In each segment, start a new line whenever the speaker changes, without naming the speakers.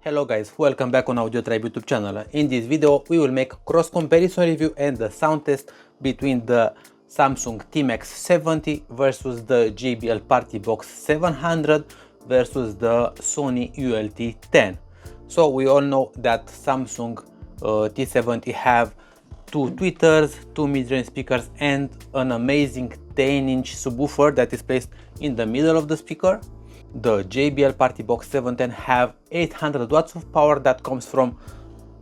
Hello guys, welcome back on AudioTribe YouTube channel. In this video we will make cross comparison review and the sound test between the Samsung T70 versus the JBL Partybox 700 versus the Sony ULT 10. So we all know that Samsung T70 have two tweeters, two mid-range speakers and an amazing 10-inch subwoofer that is placed in the middle of the speaker. The JBL Partybox 710 have 800 watts of power that comes from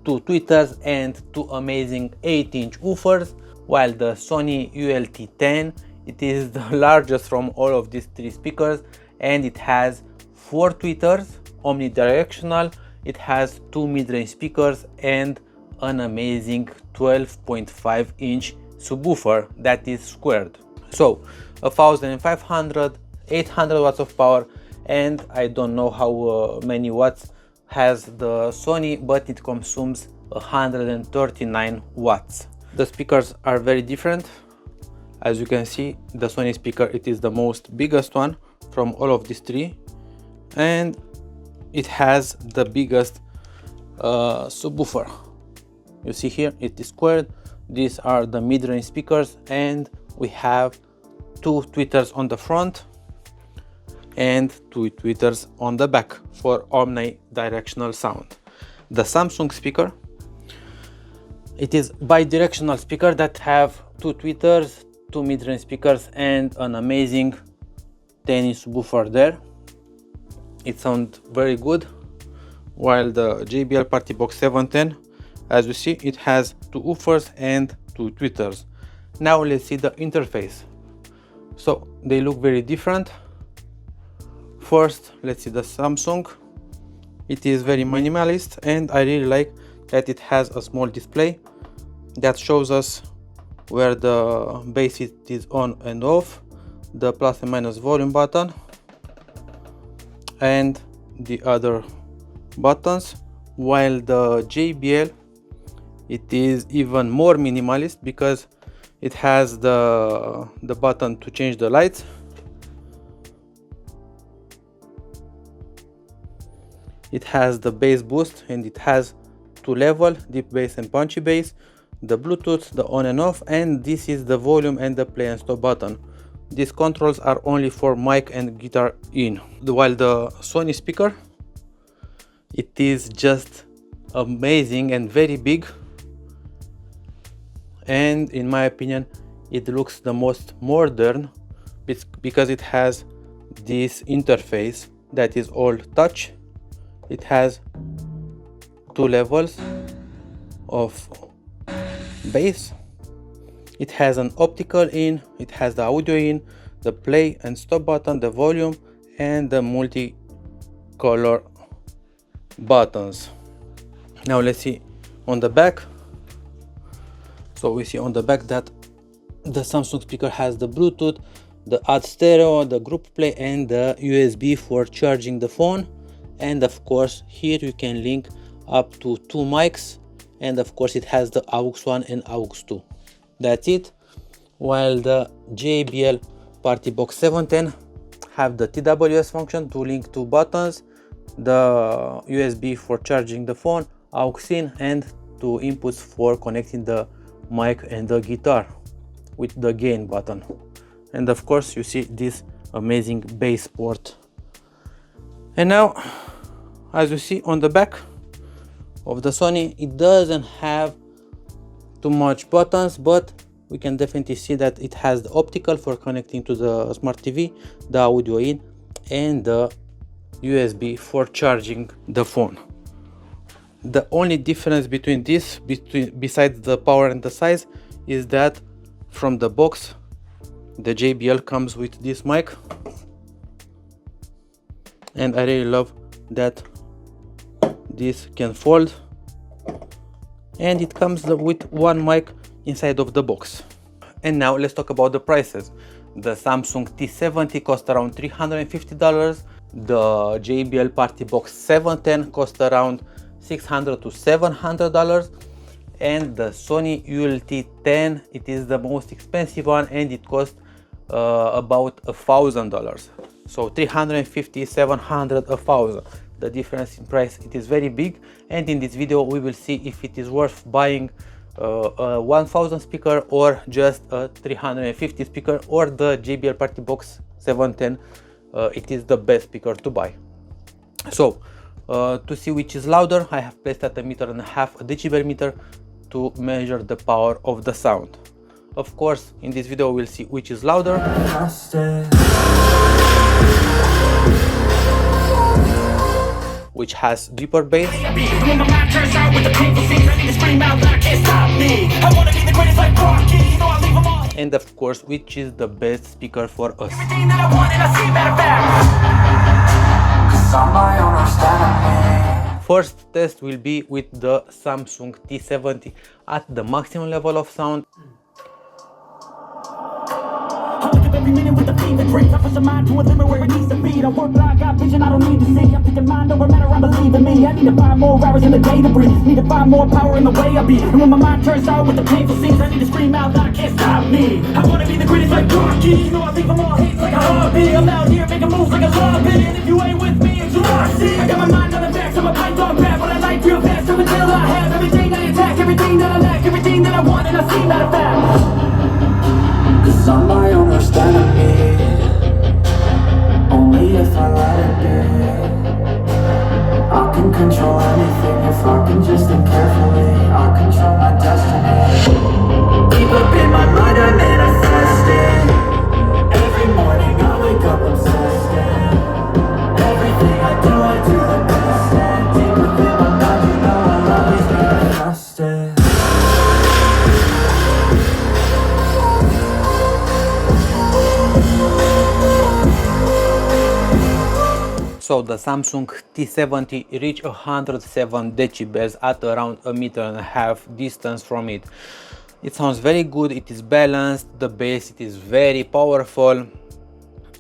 two tweeters and two amazing 8-inch woofers, while the Sony ULT 10, it is the largest from all of these three speakers and it has four tweeters, omnidirectional, it has two mid-range speakers and an amazing 12.5-inch subwoofer that is squared. So 1500, 800 watts of power, and I don't know how many watts has the Sony, but it consumes 139 watts. The speakers are very different. As you can see, the Sony speaker, it is the most biggest one from all of these three, and it has the biggest subwoofer. You see here, it is squared. These are the mid-range speakers, and we have two tweeters on the front and two tweeters on the back for omnidirectional sound. The Samsung speaker, it is bi-directional speaker that have two tweeters, two mid-range speakers and an amazing 10-inch subwoofer there. It sounds very good, while the JBL Partybox 710, as you see, it has two woofers and two tweeters. Now let's see the interface. So they look very different. First, let's see the Samsung. It is very minimalist and I really like that it has a small display that shows us where the bass is on and off, the plus and minus volume button and the other buttons, while the JBL, it is even more minimalist because it has the button to change the lights. It has the bass boost and it has two level, deep bass and punchy bass, the Bluetooth, the on and off, and this is the volume and the play and stop button. These controls are only for mic and guitar in. While the Sony speaker, it is just amazing and very big, and in my opinion it looks the most modern because it has this interface that is all touch. It has two levels of bass. It has an optical in, it has the audio in, the play and stop button, the volume and the multi-color buttons. Now let's see on the back. So we see on the back that the Samsung speaker has the Bluetooth, the add stereo, the group play and the USB for charging the phone. And of course here you can link up to two mics, and of course it has the AUX 1 and AUX 2. That's it. While the JBL Partybox 710 have the TWS function to link two buttons, the USB for charging the phone, AUX in, and two inputs for connecting the mic and the guitar with the gain button. And of course you see this amazing bass port. And now, as you see on the back of the Sony, it doesn't have too much buttons, but we can definitely see that it has the optical for connecting to the smart TV, the audio in, and the USB for charging the phone. The only difference between this, besides the power and the size, is that from the box the JBL comes with this mic, and I really love that this can fold, and it comes with one mic inside of the box. And now let's talk about the prices. The Samsung T70 cost around $350, the JBL Partybox 710 cost around $600 to $700, and the Sony ULT 10, it is the most expensive one and it costs about $1,000. So 350, 700, 1000. the difference in price, it is very big, and in this video we will see if it is worth buying a 1000 speaker or just a 350 speaker, or the JBL Partybox 710 it is the best speaker to buy. So to see which is louder, I have placed at a 1.5 meters a decibel meter to measure the power of the sound. Of course, in this video we'll see which is louder, which has deeper bass, and of course which is the best speaker for us. First test will be with the Samsung T70 at the maximum level of sound.
Every minute with the fever dreams, I push the mind to a limit where it needs to be. I work blind, got vision, I don't need to see. I'm thinking mind over matter, I believe in me. I need to find more hours in the day to breathe. Need to find more power in the way I be. And when my mind turns out with the painful scenes, I need to scream out that I can't stop me. I wanna be the greatest like Rocky. You know I leave them all hates like a hobby. I'm out here making moves like a lobby. And if you ain't with me, it's lost. I got my mind on the facts, I'm a python crap. But I like real fast, so until I have everything I attack, everything that I lack, everything that I want, and I see that a fact. Cause I'm my own worst enemy. Only if I let it be. I can control anything if I can just think carefully. I control my destiny. Deep up in my mind I manifest it. Every morning I wake up obsessed. Everything I do the best. And deep within my mind you know I'll always manifest it.
So the Samsung T70 reached 107 decibels at around a 1.5 meters distance from it. It sounds very good, it is balanced, the bass it is very powerful,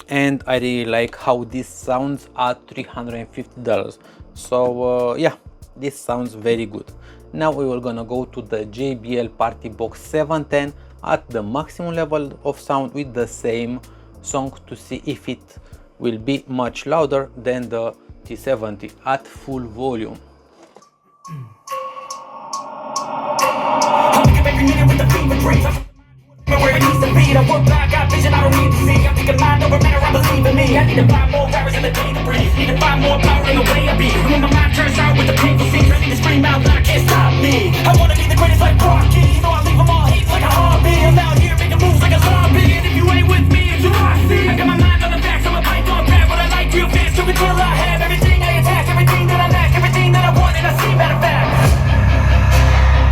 and I really like how this sounds at $350. So yeah, this sounds very good. Now we will gonna go to the JBL Partybox 710 at the maximum level of sound with the same song to see if it will be much louder than the T70 at full volume.
Where it needs to be, I work blind, got vision, I don't need to see. I'm thinking mind over matter, I believe in me. I need to find more hours in the day to breathe. Need to find more power in the way I be. And when my mind turns out with the painful scenes, I need to scream out that I can't stop me. I wanna be the greatest like Rocky. You know I leave them all hates like a hobby. I'm out here making moves like a zombie. And if you ain't with me, it's lost. I got my mind on the facts, I'm a python crap. But I like real fast, so until I have everything I attack, everything that I lack, everything that I want, and I see matter of fact.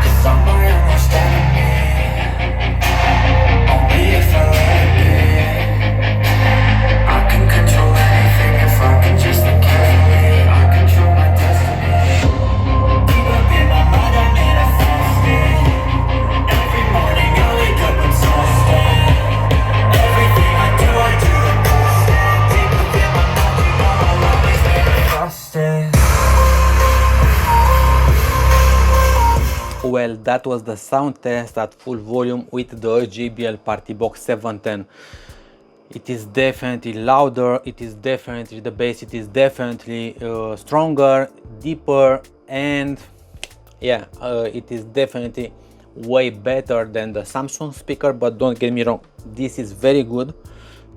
Cause I'm my own worst enemy. If I let it be, I can control anything if I can just think carefully. I control my destiny. Deep up in my mind I manifest it. Every morning I wake up exhausted. Everything I do the best. Deep within my mind you know I'll always manifest it.
Well, that was the sound test at full volume with the JBL Partybox 710. It is definitely louder, it is definitely the bass, it is definitely stronger, deeper, and yeah, it is definitely way better than the Samsung speaker. But don't get me wrong, this is very good,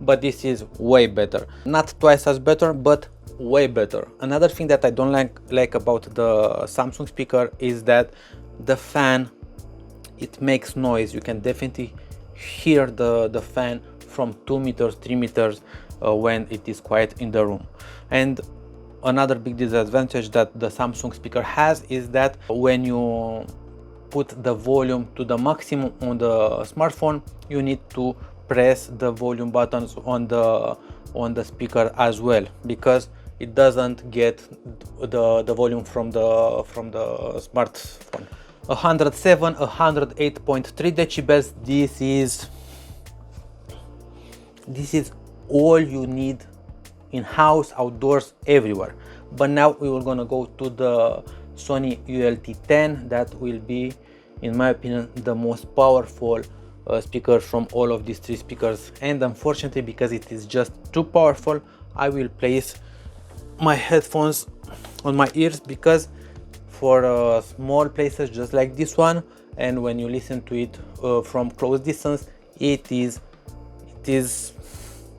but this is way better. Not twice as better, but way better. Another thing that I don't like about the Samsung speaker is that the fan, it makes noise. You can definitely hear the fan from 2 meters, 3 meters when it is quiet in the room. And another big disadvantage that the Samsung speaker has is that when you put the volume to the maximum on the smartphone, you need to press the volume buttons on the speaker as well, because it doesn't get the volume from the smartphone. 107, 108.3 decibels. This is all you need in house, outdoors, everywhere. But now we were gonna go to the Sony ULT 10. That will be, in my opinion, the most powerful speaker from all of these three speakers. And unfortunately, because it is just too powerful, I will place my headphones on my ears, because for small places just like this one, and when you listen to it from close distance, it is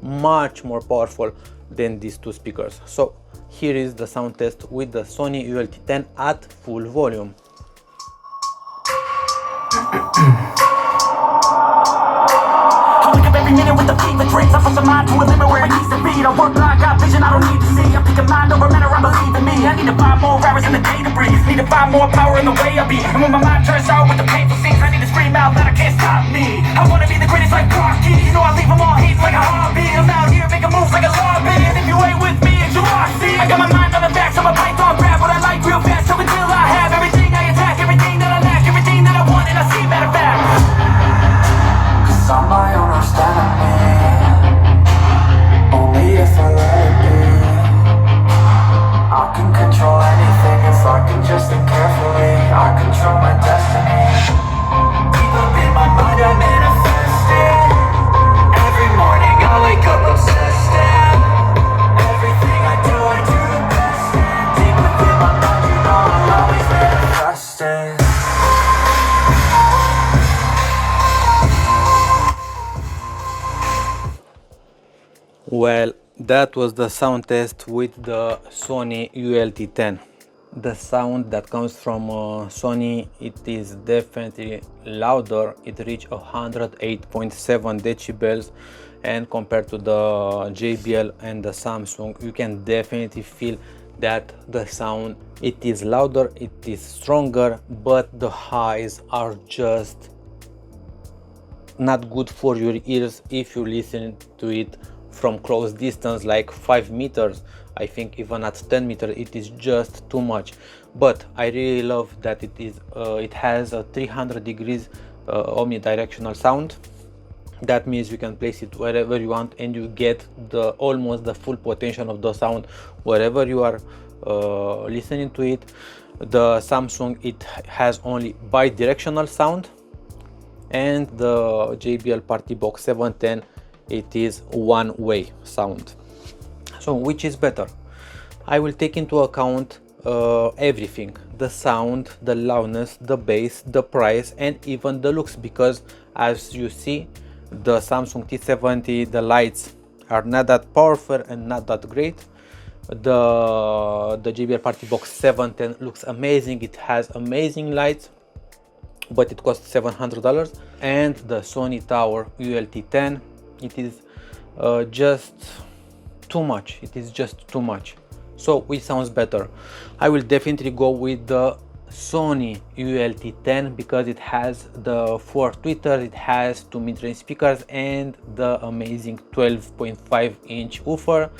much more powerful than these two speakers. So here is the sound test with the Sony ULT 10 at full volume.
Every minute with the fever dreams, I push my mind to a limit where it needs to be. I work blind, got vision I don't need to see. I'm picking mind over matter, I believe in me. I need to find more hours in the day to breathe. Need to find more power in the way I be. And when my mind turns out with the painful scenes, I need to scream out that I can't stop me. I wanna be the greatest like Rocky. You know I leave them all hates like a hobby. I'm out here making moves like a lobby. And if you ain't with me, it's your loss. See, I got my mind on the back, so I'm a python grab what I like real fast. So until I have everything I attack, everything that I lack, everything that I want, and I see matter of fact. Cause I'm my own worst enemy. Only if I let it be. I can control anything if I can just think carefully. I control my destiny. Deep up in my mind I manifest it. Every morning I wake up obsessed and everything I do the best. And deep within my mind you know I'm always manifesting.
Well, that was the sound test with the Sony ULT 10. The sound that comes from Sony, it is definitely louder. It reached 108.7 decibels, and compared to the JBL and the Samsung, you can definitely feel that the sound, it is louder, it is stronger, but the highs are just not good for your ears if you listen to it from close distance, like 5 meters. I think even at 10 meters it is just too much. But I really love that it has a 300 degrees omnidirectional sound. That means you can place it wherever you want and you get almost the full potential of the sound wherever you are listening to it. The Samsung, it has only bi-directional sound, and the JBL Partybox 710, it is one-way sound. So which is better? I will take into account everything: the sound, the loudness, the bass, the price, and even the looks, because as you see, the Samsung T70, the lights are not that powerful and not that great. The JBL Partybox 710 looks amazing, it has amazing lights, but it costs $700. And the Sony Tower ULT 10, it is just too much. It is just too much. So which sounds better? I will definitely go with the Sony ULT 10 because it has the 4 tweeters, it has 2 mid-range speakers, and the amazing 12.5 inch woofer.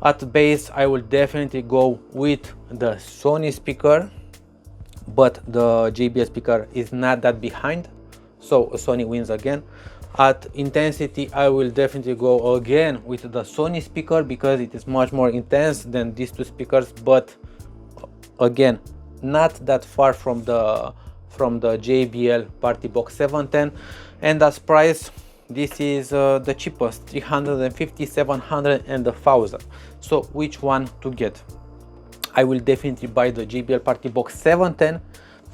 At bass, I will definitely go with the Sony speaker, but the JBL speaker is not that behind, so Sony wins again. At intensity, I will definitely go again with the Sony speaker because it is much more intense than these two speakers, but again, not that far from the JBL Partybox 710. And as price, this is the cheapest, 350, 700 and 1000. So which one to get? I will definitely buy the JBL Partybox 710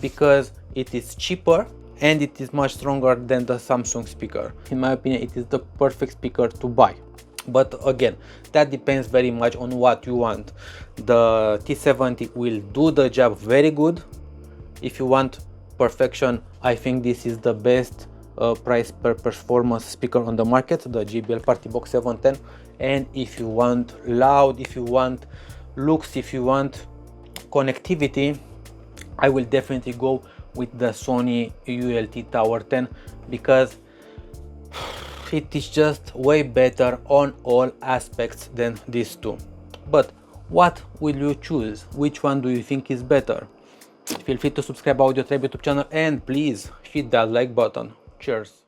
because it is cheaper and it is much stronger than the Samsung speaker. In my opinion, it is the perfect speaker to buy. But again, that depends very much on what you want. The T70 will do the job very good. If you want perfection, I think this is the best price per performance speaker on the market, the JBL Partybox 710. And if you want loud, if you want looks, if you want connectivity, I will definitely go with the Sony ULT Tower 10 because it is just way better on all aspects than these two. But what will you choose? Which one do you think is better? Feel free to subscribe to AudioTribe YouTube channel and please hit that like button. Cheers!